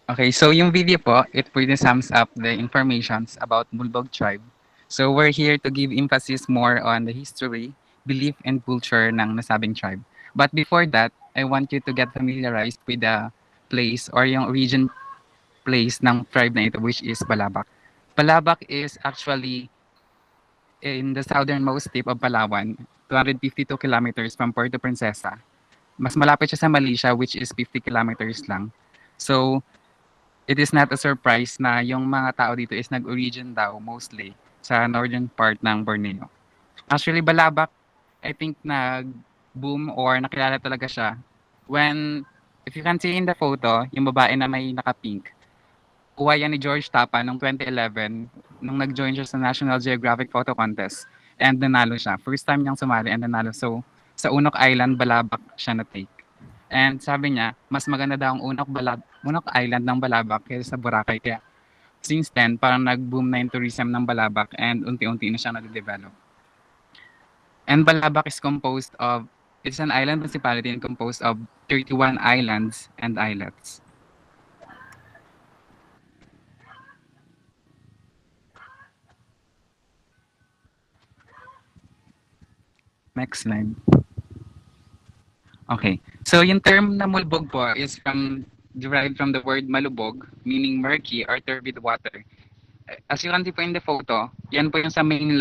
Okay, so yung video po, it pretty sums up the informations about Molbog tribe. So we're here to give emphasis more on the history, belief, and culture ng nasabing tribe. But before that, I want you to get familiarized with the place or yung origin place ng tribe na ito, which is Balabac. Balabac is actually in the southernmost tip of Palawan, 252 kilometers from Puerto Princesa. Mas malapit siya sa Malaysia, which is 50 kilometers lang. So, it is not a surprise na yung mga tao dito is nag-origin daw mostly sa northern part ng Borneo. Actually, Balabac, I think nag-boom or nakilala talaga siya when, if you can see in the photo, yung babae na may naka-pink, kuha yan ni George Tapa noong 2011 nung nag-join siya sa National Geographic Photo Contest and nanalo siya. First time niyang sumali and nanalo. So, sa Unok Island, Balabac siya na-take. And sabi niya, mas maganda daw ang Unok Island ng Balabac kaysa sa Boracay. Kaya since then, parang nag-boom na yung tourism ng Balabac and unti-unti na siya nade-develop. And Balabac is composed of, it's an island municipality and composed of 31 islands and islets. Next slide. Okay. So yung term na mulbog po is derived from the word malubog, meaning murky or turbid water. As you can see po in the photo, yan po yung sa main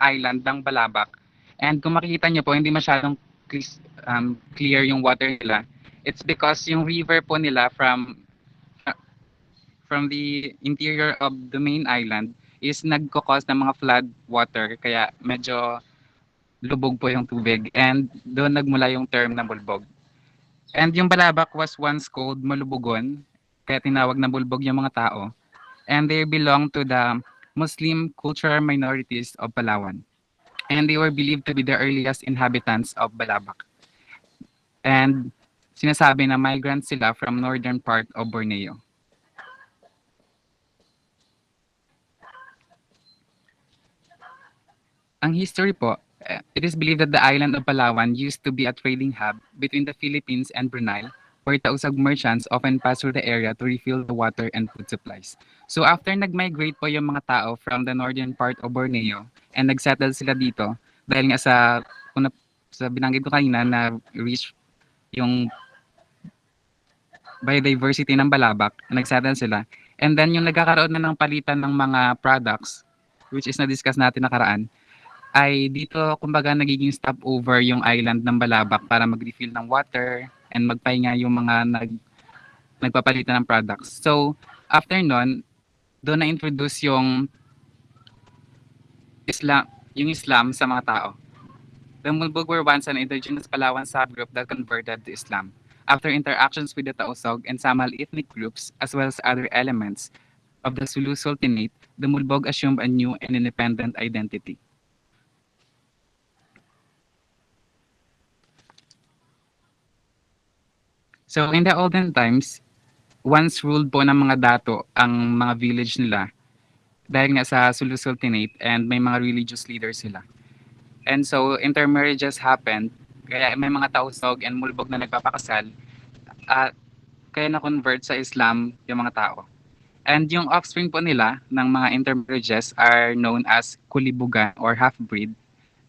island ng Balabac. And kung makikita niyo po, hindi masyadong clear yung water nila. It's because yung river po nila from the interior of the main island is nagko-cause ng mga flood water. Kaya medyo lubog po yung tubig. And doon nagmula yung term na bulbog. And yung Balabac was once called Malubugon, kaya tinawag na bulbog yung mga tao. And they belong to the Muslim cultural minorities of Palawan. And they were believed to be the earliest inhabitants of Balabac. And sinasabi na migrants sila from northern part of Borneo. Ang history po, it is believed that the island of Palawan used to be a trading hub between the Philippines and Brunei, where tausag merchants often pass through the area to refill the water and food supplies. So after nag-migrate po yung mga tao from the northern part of Borneo and nagsettle sila dito, dahil nga sa binanggit ko kanina na reach yung biodiversity ng Balabac, nagsettle sila. And then yung nagkakaroon na ng palitan ng mga products, which is na-discuss natin nakaraan, ay dito kumbaga nagiging stopover yung island ng Balabac para mag-refill ng water and magpahinga yung mga nagpapalitan ng products. So, after nun, doon na-introduce Islam, yung Islam sa mga tao. The Mulbog were once an indigenous Palawan subgroup that converted to Islam. After interactions with the Tausog and Samal ethnic groups, as well as other elements of the Sulu Sultanate, the Mulbog assumed a new and independent identity. So in the olden times, once ruled po ng mga dato ang mga village nila dahil nga sa Sulu Sultanate and may mga religious leaders sila. And so intermarriages happened, kaya may mga Tausog and Mulbog na nagpapakasal at kaya na-convert sa Islam yung mga tao. And yung offspring po nila ng mga intermarriages are known as kulibugan or half-breed.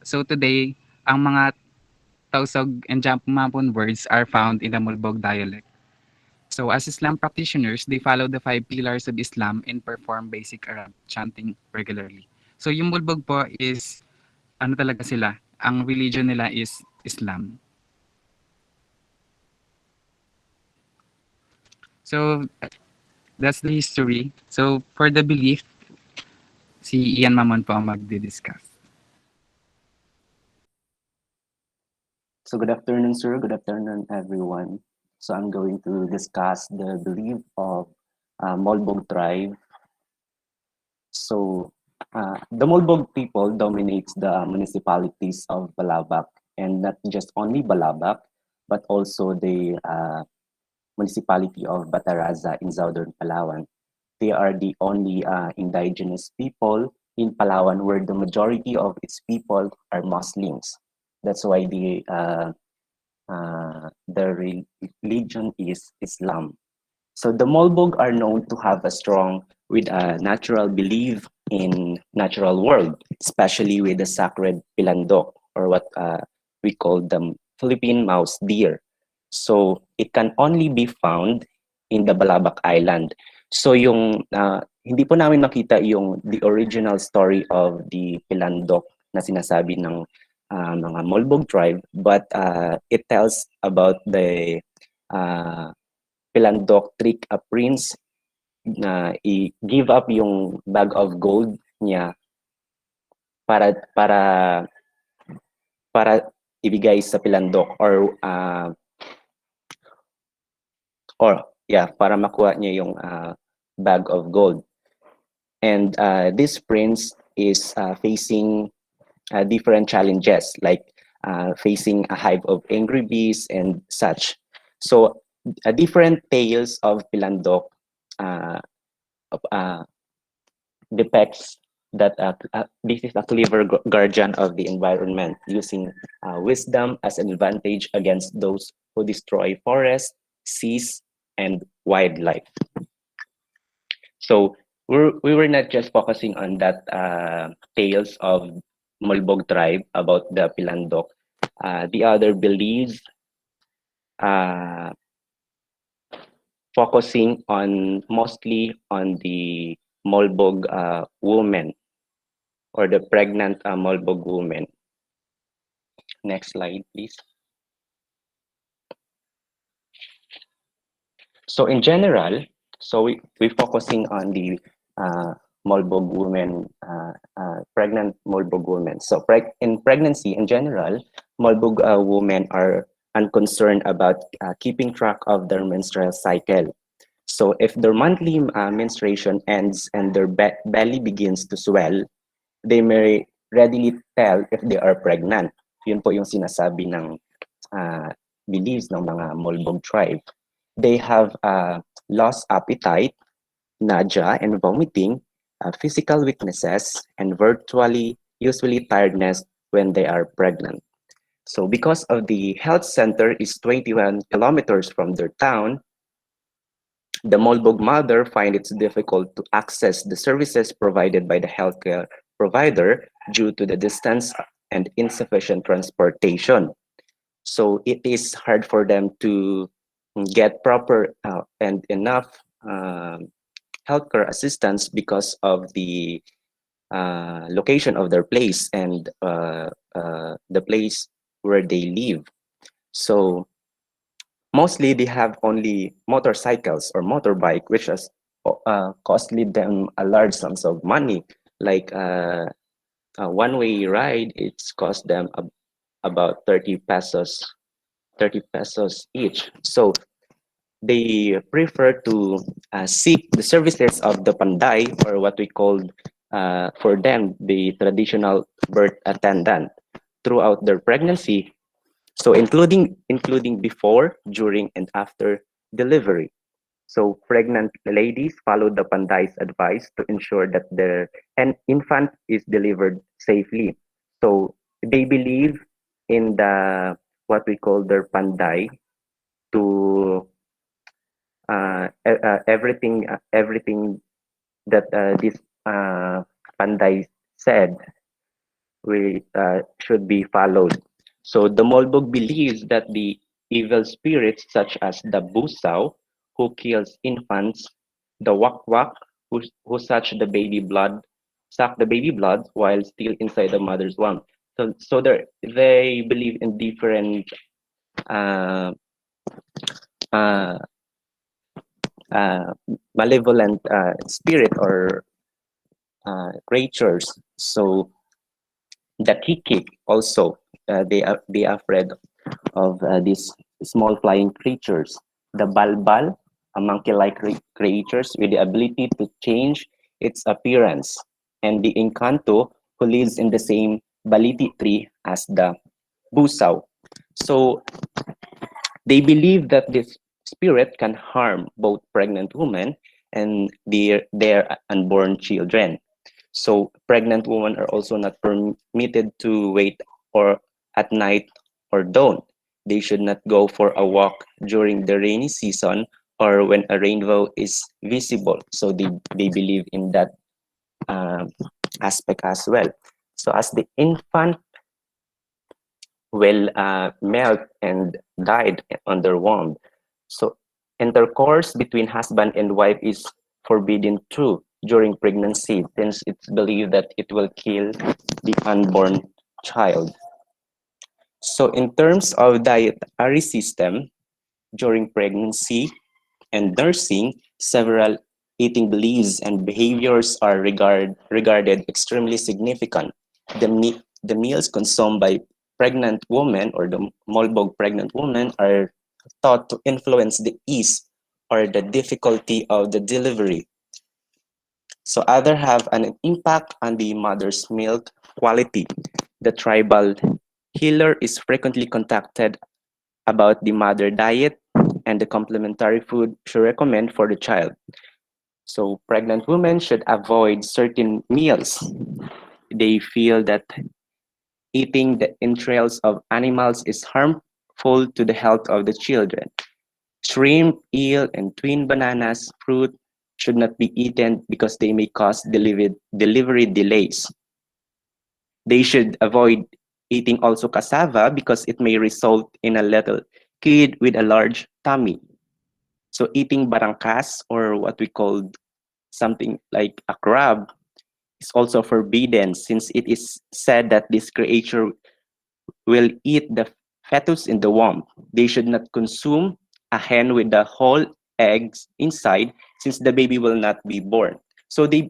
So today, ang mga Tausog and Jampumapun words are found in the Mulbog dialect. So as Islam practitioners, they follow the 5 pillars of Islam and perform basic Arab chanting regularly. So yung Mulbog po is, ano talaga sila, ang religion nila is Islam. So that's the history. So for the belief, si Ian Mamon po ang magdi-discuss. So good afternoon, sir. Good afternoon, everyone. So I'm going to discuss the belief of Molbog tribe. So the Molbog people dominates the municipalities of Balabac, and not just only Balabac, but also the municipality of Bataraza in southern Palawan. They are the only indigenous people in Palawan where the majority of its people are Muslims. That's why the religion is Islam. So the Molbog are known to have a strong with a natural belief in natural world, especially with the sacred pilandok or what we call the Philippine mouse deer. So it can only be found in the Balabac Island. So yung hindi po namin makita yung the original story of the pilandok na sinasabi ng mga Molbog tribe, but it tells about the uh, Pilandok trick a prince na i-give up yung bag of gold niya para para para ibigay sa Pilandok or yeah, para makuha niya yung bag of gold. And this prince is facing different challenges like facing a hive of angry bees and such. So different tales of Pilandok uh, uh, depicts that this is a clever guardian of the environment, using wisdom as an advantage against those who destroy forests, seas, and wildlife. So we were not just focusing on that tales of Molbog tribe about the Pilandok. The other beliefs uh, focusing on mostly on the Molbog woman or the pregnant Molbog woman. Next slide, please. So in general, so we focusing on the uh, Molbog women, pregnant Molbog women. So in pregnancy in general, Molbog women are unconcerned about keeping track of their menstrual cycle. So if their monthly menstruation ends and their belly begins to swell, they may readily tell if they are pregnant. Yun po yung sinasabi ng uh, beliefs ng mga Molbog tribe. They have lost appetite, nausea and vomiting, physical weaknesses, and virtually usually tiredness when they are pregnant. So because of the health center is 21 kilometers from their town, the Molbog mother find it difficult to access the services provided by the healthcare provider due to the distance and insufficient transportation. So it is hard for them to get proper and enough healthcare assistance because of the location of their place and the place where they live. So mostly they have only motorcycles or motorbike, which has costly them a large sums of money. Like a one-way ride, it's cost them about 30 pesos each. So they prefer to seek the services of the panday, or what we call for them the traditional birth attendant, throughout their pregnancy. So including before, during, and after delivery. So pregnant ladies follow the panday's advice to ensure that their an infant is delivered safely. So they believe in the what we call their panday to everything that this panday said we should be followed. So the Molbog believes that the evil spirits such as the Busaw, who kills infants, the Wakwak, who suck the baby blood while still inside the mother's womb. So they believe in different uh, uh, uh, malevolent spirit or creatures. So the kikik also, they are afraid of these small flying creatures. The balbal, a monkey-like creatures with the ability to change its appearance. And the encanto, who lives in the same baliti tree as the busaw. So they believe that this spirit can harm both pregnant women and their unborn children. So pregnant women are also not permitted to wait or at night or dawn. They should not go for a walk during the rainy season or when a rainbow is visible. So they believe in that um, aspect as well. So as the infant will melt and died on their womb. So intercourse between husband and wife is forbidden too during pregnancy, since it's believed that it will kill the unborn child. So in terms of dietary system during pregnancy and nursing, several eating beliefs and behaviors are regarded extremely significant. The meals consumed by pregnant women or the Molbog pregnant women are thought to influence the ease or the difficulty of the delivery. So other have an impact on the mother's milk quality. The tribal healer is frequently contacted about the mother diet and the complementary food she recommend for the child. So pregnant women should avoid certain meals. They feel that eating the entrails of animals is harmful to the health of the children. Shrimp, eel, and twin bananas fruit should not be eaten because they may cause delivery delays. They should avoid eating also cassava because it may result in a little kid with a large tummy. So eating barangkas, or what we call something like a crab, is also forbidden, since it is said that this creature will eat the fetus in the womb. They should not consume a hen with the whole eggs inside, since the baby will not be born. So the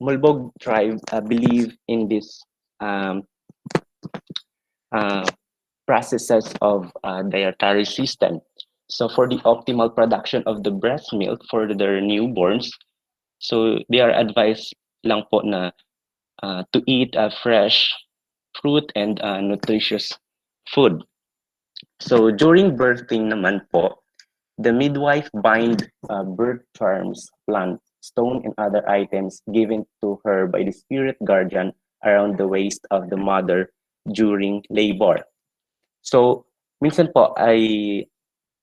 Molbog tribe believe in this um, uh, processes of dietary system. So for the optimal production of the breast milk for their newborns, so they are advised lang po na to eat fresh fruit and nutritious food. So during birthing naman po, the midwife bind birth charms, plant, stone, and other items given to her by the spirit guardian around the waist of the mother during labor. So, minsan po ay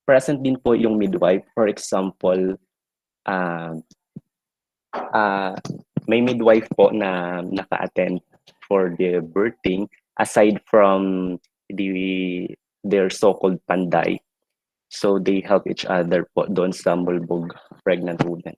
present din po yung midwife. For example, uh, uh, may midwife po na naka-attend for the birthing aside from their so-called panday. So they help each other po doon sa Molbog pregnant women.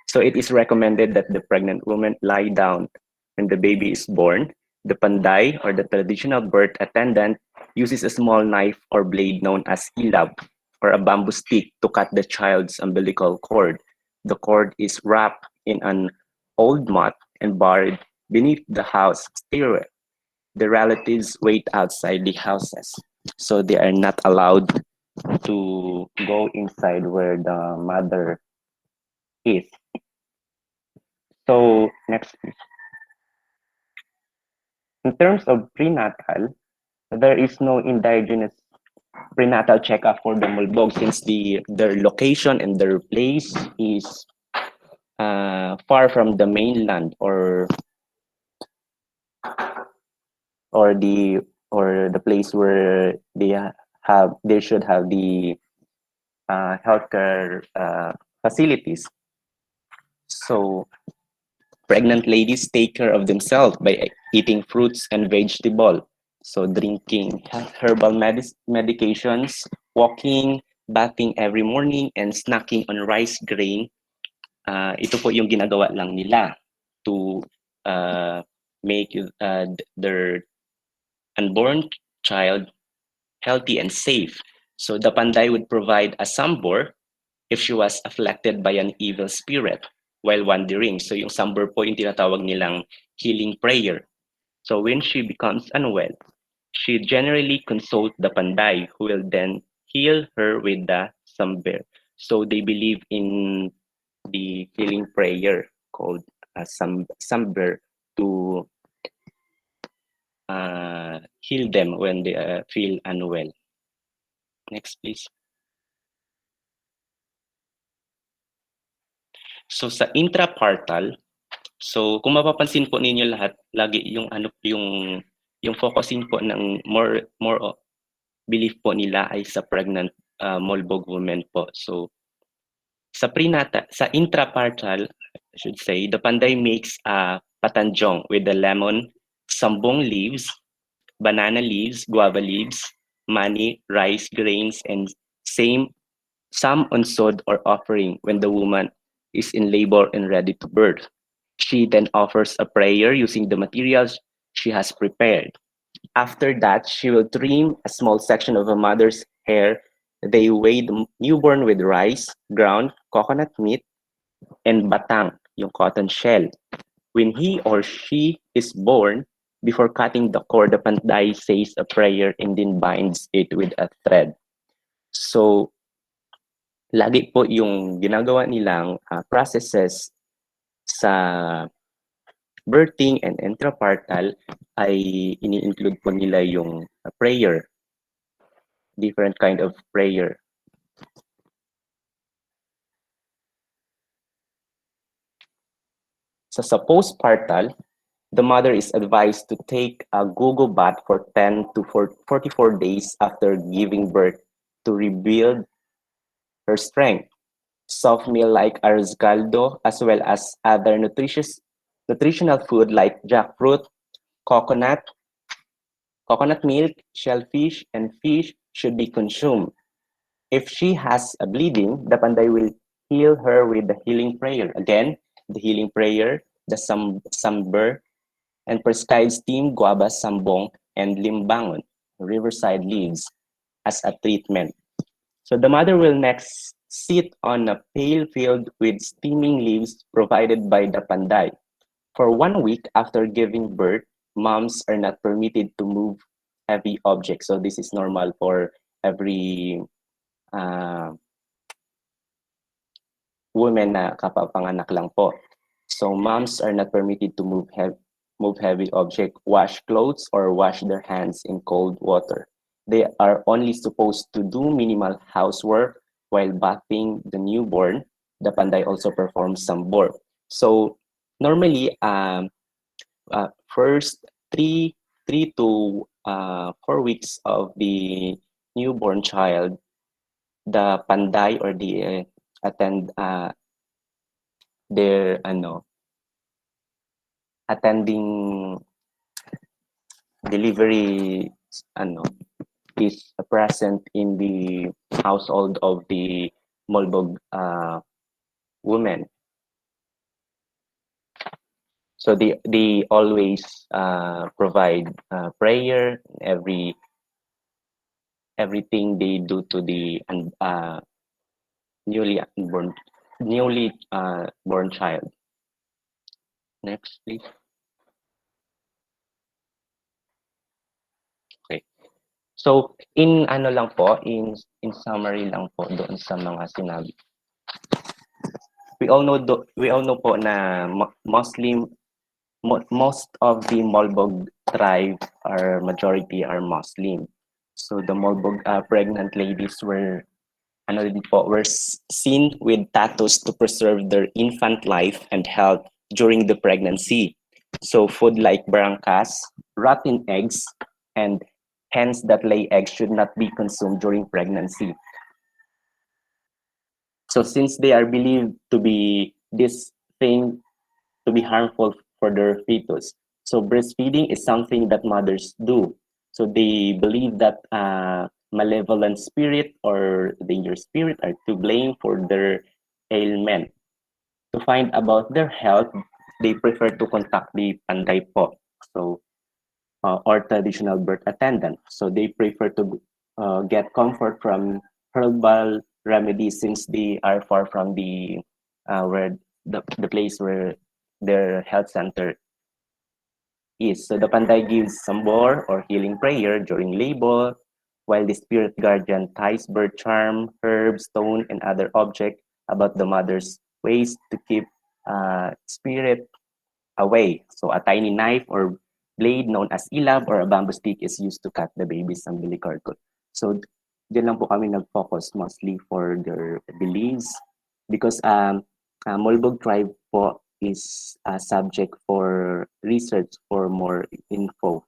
So it is recommended that the pregnant woman lie down when the baby is born. The panday, or the traditional birth attendant, uses a small knife or blade known as ilab, or a bamboo stick, to cut the child's umbilical cord. The cord is wrapped in an old mat and buried beneath the house stairwell. The relatives wait outside the houses, so they are not allowed to go inside where the mother is. So next, in terms of prenatal, there is no indigenous prenatal checkup for the Mulbog, since their location and their place is far from the mainland, or the or the place where they should have the healthcare facilities. So pregnant ladies take care of themselves by eating fruits and vegetable. So drinking herbal medications, walking, bathing every morning, and snacking on rice grain. Ito po yung ginagawa lang nila to uh, make their unborn child healthy and safe. So the panday would provide a sambor if she was afflicted by an evil spirit while wandering. So yung sambor po yung tinatawag nilang healing prayer. So when she becomes unwell, she generally consults the panday, who will then heal her with the samber. So they believe in the healing prayer called samber to heal them when they feel unwell. Next, please. So sa intrapartal, so kung mapapansin po ninyo lahat, lagi yung yung focusing po ng more belief po nila ay sa pregnant Molbog women po. So Sa intrapartal, I should say, the panday makes a patanjong with the lemon, sambong leaves, banana leaves, guava leaves, mani, rice grains, and same some unsod or offering when the woman is in labor and ready to birth. She then offers a prayer using the materials she has prepared. After that, she will trim a small section of a mother's hair. They weigh the newborn with rice, ground coconut meat, and batang, yung cotton shell. When he or she is born, before cutting the cord, the panday says a prayer and then binds it with a thread. So, lagi po yung ginagawa nilang processes sa birthing and intrapartal ay ini-include po nila yung prayer, different kind of prayer. Sa postpartal, the mother is advised to take a gogo bath for 10 to 44 days after giving birth to rebuild her strength. Soft meal like arroz caldo, as well as other nutritional food like jackfruit, coconut, coconut milk, shellfish, and fish should be consumed. If she has a bleeding, the panday will heal her with the healing prayer. Again, the healing prayer, the samber, and prescribed steamed guava sambong and limbangon, riverside leaves, as a treatment. So the mother will next sit on a pail filled with steaming leaves provided by the panday. For 1 week after giving birth, moms are not permitted to move heavy objects. So this is normal for every uh, women na kapapanganak lang po. So moms are not permitted to move heavy object, wash clothes, or wash their hands in cold water. They are only supposed to do minimal housework while bathing the newborn. The panday also performs some work. So normally, first three to 4 weeks of the newborn child, the panday or the attend their attending delivery ano is present in the household of the Molbog women. So they always provide prayer everything they do to the newly born born child. Next, please. Okay. So in ano lang po, in summary lang po doon sa mga sinabi. We all know po na most of the Molbog tribe are majority are Muslim. So the Molbog pregnant ladies were seen with tattoos to preserve their infant life and health during the pregnancy. So food like barangkas, rotten eggs, and hens that lay eggs should not be consumed during pregnancy. So since they are believed to be this thing to be harmful for their fetus, so breastfeeding is something that mothers do. So they believe that malevolent spirit or dangerous spirit are to blame for their ailment. To find about their health, they prefer to contact the panday po. So or traditional birth attendant. So they prefer to get comfort from herbal remedies since they are far from where the place where their health center is. So the panday gives sambor or healing prayer during labor, while the spirit guardian ties bird charm, herb, stone, and other object about the mother's ways to keep spirit away. So a tiny knife or blade known as ilab or a bamboo stick is used to cut the baby's umbilical cord. So dyan lang po kami nag-focus mostly for their beliefs because Molbog tribe po is a subject for research for more info.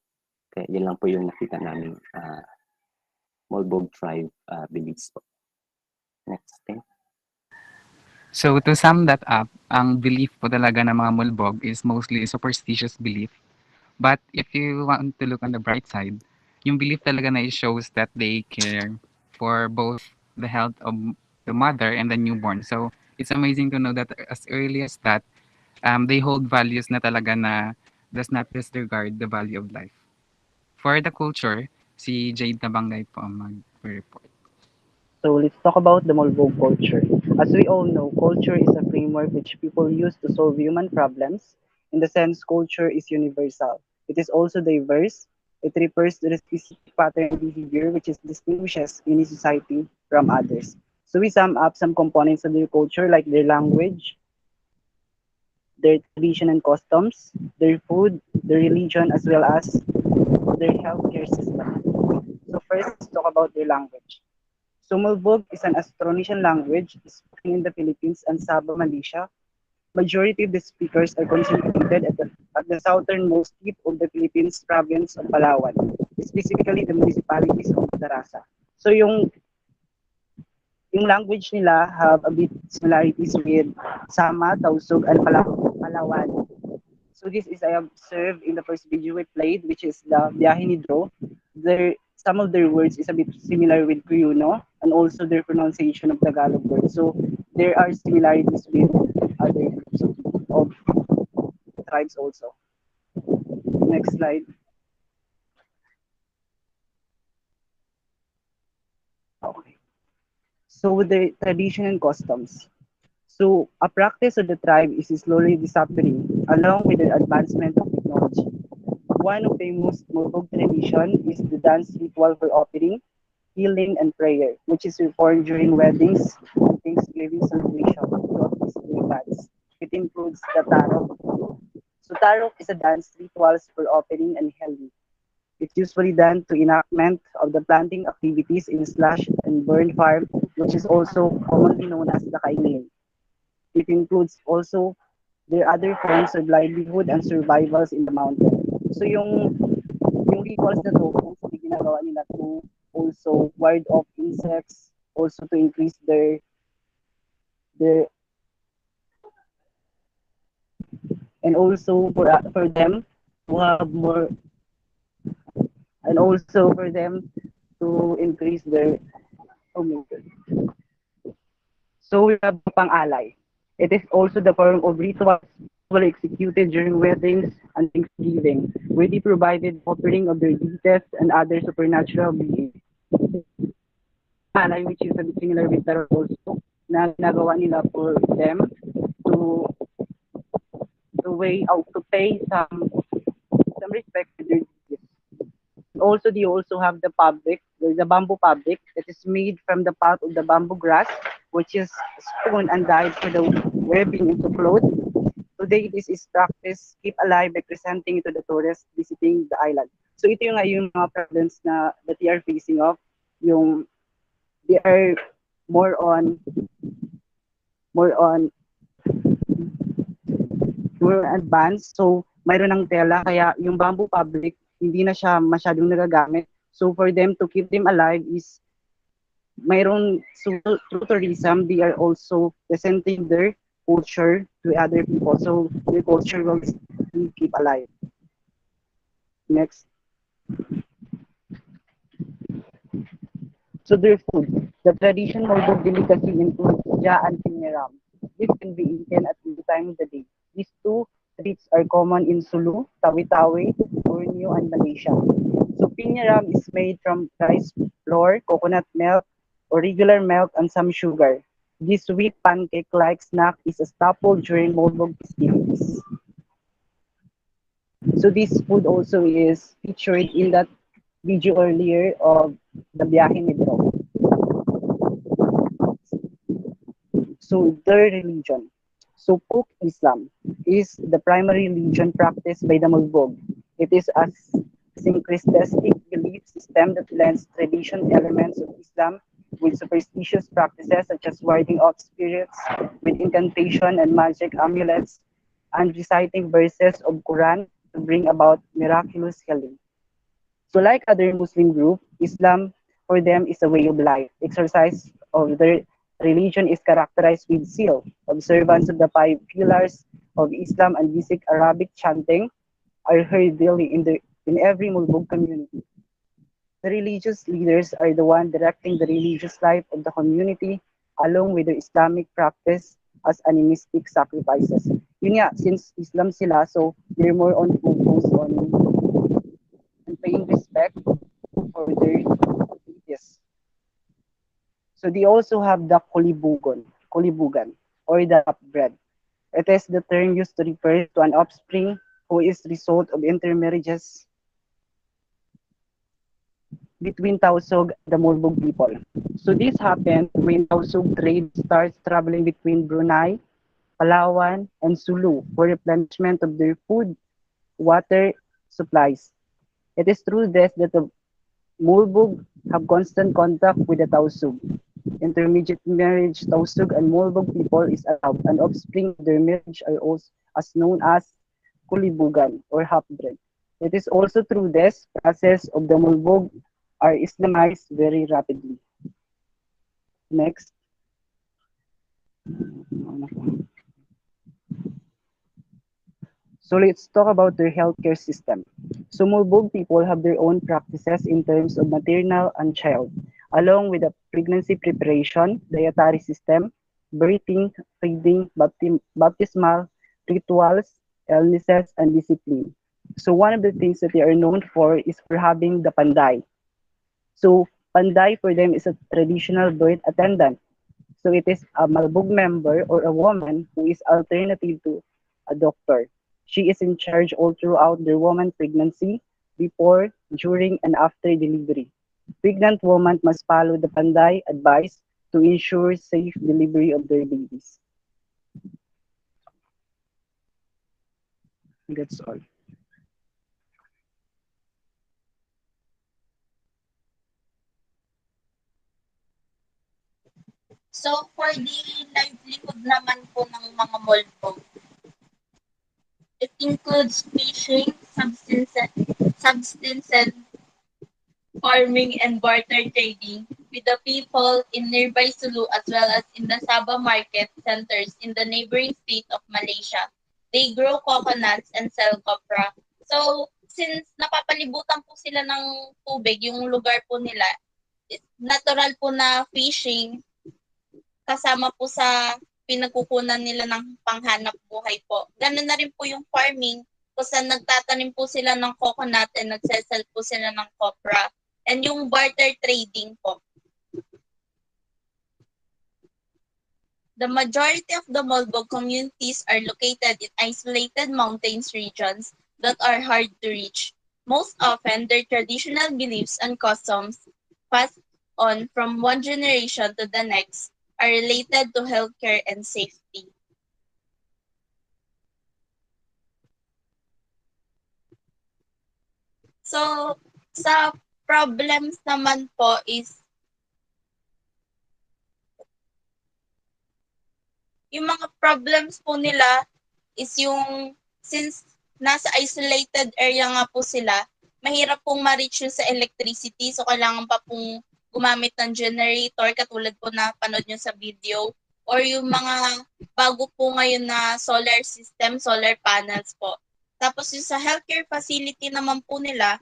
Kaya yan lang po yung nakita namin Molbog tribe beliefs po. Next thing. So to sum that up, ang belief po talaga ng mga mulbog is mostly superstitious belief. But if you want to look on the bright side, yung belief talaga na it shows that they care for both the health of the mother and the newborn. So it's amazing to know that as early as that, they hold values na talaga na does not disregard the value of life. For the culture, si Jade Nabangay po ang mag-report. So let's talk about the Molbog culture. As we all know, culture is a framework which people use to solve human problems. In the sense, culture is universal. It is also diverse. It refers to the specific pattern of behavior which is distinguishes any society from others. So we sum up some components of their culture like their language, their tradition and customs, their food, their religion, as well as their healthcare system. So first, let's talk about their language. Sumalbog is an Austronesian language spoken in the Philippines and Sabah, Malaysia. Majority of the speakers are concentrated at the southernmost tip of the Philippines province of Palawan, specifically the municipalities of Darasa. So yung language nila have a bit similarities with Sama, Tausug, and Palawan. So this is I observed in the first video we played, which is the Biyahe ni Dro. Some of their words is a bit similar with Cuyuno and also their pronunciation of Tagalog words. So there are similarities with other groups of tribes also. Next slide. Okay. So with the tradition and customs. So a practice of the tribe is slowly disappearing along with the advancement of technology. One of the most Molbog tradition is the dance ritual for offering, healing, and prayer, which is performed during weddings and Thanksgiving celebration of these three gods. It includes the tarot. So tarot is a dance rituals for offering and healing. It's usually done to enactment of the planting activities in slash and burn farm, which is also commonly known as the kaingin. It includes also their other forms of livelihood and survivals in the mountain. So yung rituals na to, mostly ginagawa nila to also ward off insects, also to increase their and also for them to have more and also for them to increase their oh my God. So we have the pang-alay. It is also the form of rituals usually executed during weddings and Thanksgiving, where they provided offering of their deities and other supernatural beings. Alay, which is a bit similar with tarot also, na ginagawa nila for them to to pay some respect to their deities. Also, they also have the public, the bamboo public that is made from the pulp of the bamboo grass, which is spun and dyed for the weaving into cloth. Today, this is practice keep alive by presenting it to the tourists visiting the island. So ito yung mga problems na that they are facing of, yung they are more on more on more advanced. So mayroon ng tela kaya yung bamboo public hindi na siya masyadong nagagamit. So for them to keep them alive is mayroon through tourism they are also presenting their culture to other people. So their culture will keep alive. Next. So their food. The traditional Molbog delicacy includes ja and piniram. This can be eaten at any time of the day. These two treats are common in Sulu, Tawi-Tawi, Borneo, and Malaysia. So piniram is made from rice flour, coconut milk, or regular milk, and some sugar. This sweet pancake-like snack is a staple during Molbog festivities. So this food also is featured in that video earlier of the Biyahe ni Bro. So their religion. So folk Islam is the primary religion practiced by the Molbog. It is a syncretistic belief system that blends tradition elements of Islam with superstitious practices such as warding off spirits with incantation and magic amulets and reciting verses of Quran to bring about miraculous healing. So like other Muslim group, Islam for them is a way of life, exercise of their Religion is characterized with seal, observance of the five pillars of Islam and basic Arabic chanting are heard daily in every Molbog community. The religious leaders are the one directing the religious life of the community along with the Islamic practice as animistic sacrifices. Yun nga, since Islam sila, so they're more on focus on paying respect for their deities. So they also have the kulibugan, or the half-breed. It is the term used to refer to an offspring who is result of intermarriages between Tausug and the Molbog people. So this happened when Tausug trade starts traveling between Brunei, Palawan, and Sulu for replenishment of their food, water supplies. It is through this that the Molbog have constant contact with the Tausug. Intermediate marriage Tausug and Molbog people is allowed, and offspring of their marriage are also as known as kulibugan or half-bred. It is also through this process of the Molbog are Islamized very rapidly. Next. So let's talk about their healthcare system. So Molbog people have their own practices in terms of maternal and child, along with the pregnancy preparation, dietary system, birthing, feeding, baptismal, rituals, illnesses, and discipline. So one of the things that they are known for is for having the panday. So panday for them is a traditional birth attendant. So it is a Malbog member or a woman who is alternative to a doctor. She is in charge all throughout the woman pregnancy, before, during, and after delivery. Pregnant women must follow the Panday advice to ensure safe delivery of their babies. That's all. So, for the livelihood naman po ng mga Molbog, it includes fishing, subsistence farming, and barter trading with the people in nearby Sulu as well as in the Sabah market centers in the neighboring state of Malaysia. They grow coconuts and sell copra. So, since napapalibutan po sila ng tubig, yung lugar po nila, natural po na fishing kasama po sa pinagkukunan nila ng panghanap buhay po. Ganun na rin po yung farming kung saan nagtatanim po sila ng coconut and nagsesell po sila ng copra. And yung barter trading po. The majority of the Molbog communities are located in isolated mountains regions that are hard to reach. Most often, their traditional beliefs and customs passed on from one generation to the next are related to healthcare and safety. So, sa problems naman po is yung mga problems po nila is yung since nasa isolated area nga po sila, mahirap pong ma-reach yung sa electricity. So, kailangan pa pong gumamit ng generator katulad po na panood nyo sa video. Or yung mga bago po ngayon na solar system, solar panels po. Tapos yung sa healthcare facility naman po nila,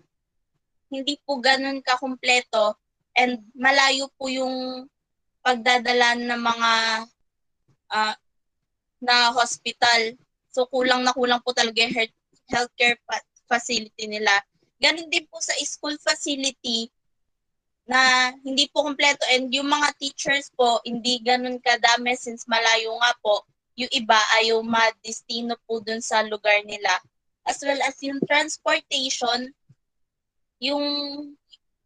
hindi po ganun kakumpleto and malayo po yung pagdadala ng mga na hospital. So kulang na kulang po talaga yung healthcare facility nila. Ganun din po sa school facility na hindi po kompleto and yung mga teachers po hindi ganun kadami since malayo nga po. Yung iba ayaw ma-destino po dun sa lugar nila. As well as yung transportation, yung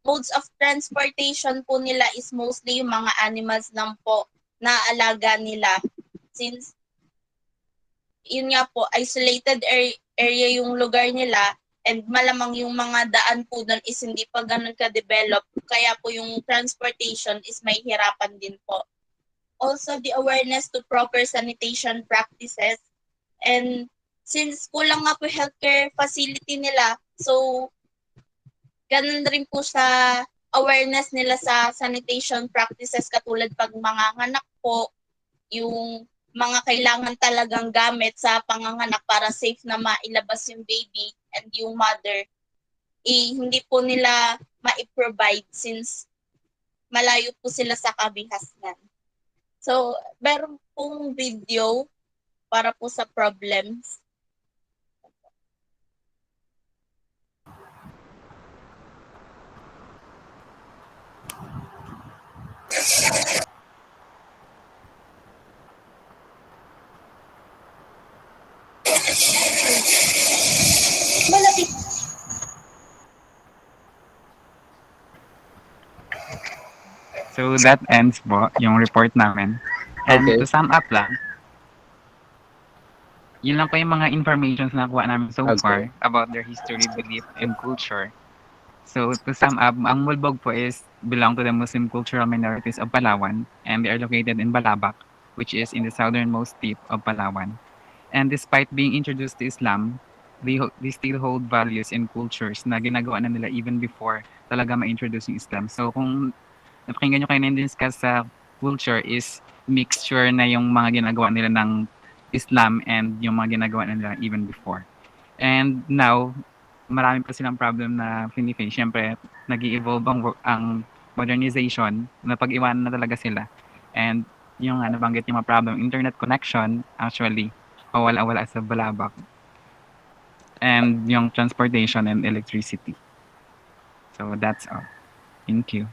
modes of transportation po nila is mostly yung mga animals lang po na alaga nila. Since yun nga po, isolated area yung lugar nila and malamang yung mga daan po doon is hindi pa ganun ka-develop. Kaya po yung transportation is may hirapan din po. Also, the awareness to proper sanitation practices. And since kulang nga po healthcare facility nila, so ganun rin po sa awareness nila sa sanitation practices katulad pag mga po yung mga kailangan talagang gamit sa panganganak para safe na mailabas yung baby and yung mother, hindi po nila ma-provide since malayo po sila sa kabihasnan. So, meron pong video para po sa problems. Malapit. So that ends po yung report namin. And Okay. to sum up lang, yun lang po yung mga informations na nakuha namin so Okay. far about their history, belief, and culture. So to sum up, ang Molbog po is belong to the Muslim cultural minorities of Palawan, and they are located in Balabac, which is in the southernmost tip of Palawan. And despite being introduced to Islam, they still hold values and cultures na ginagawa na nila even before talaga ma-introduce yung Islam. So kung napakinggan nyo kayo na-discuss sa culture is mixture na yung mga ginagawa nila ng Islam and yung mga ginagawa nila even before. And now, marami pa silang problem na fini-face. Siyempre, nag-evolve ang modernization, napag-iwanan na talaga sila. And yung nabanggit yung mga problem, internet connection, actually, mawala-wala sa Balabac. And yung transportation and electricity. So that's all. Thank you.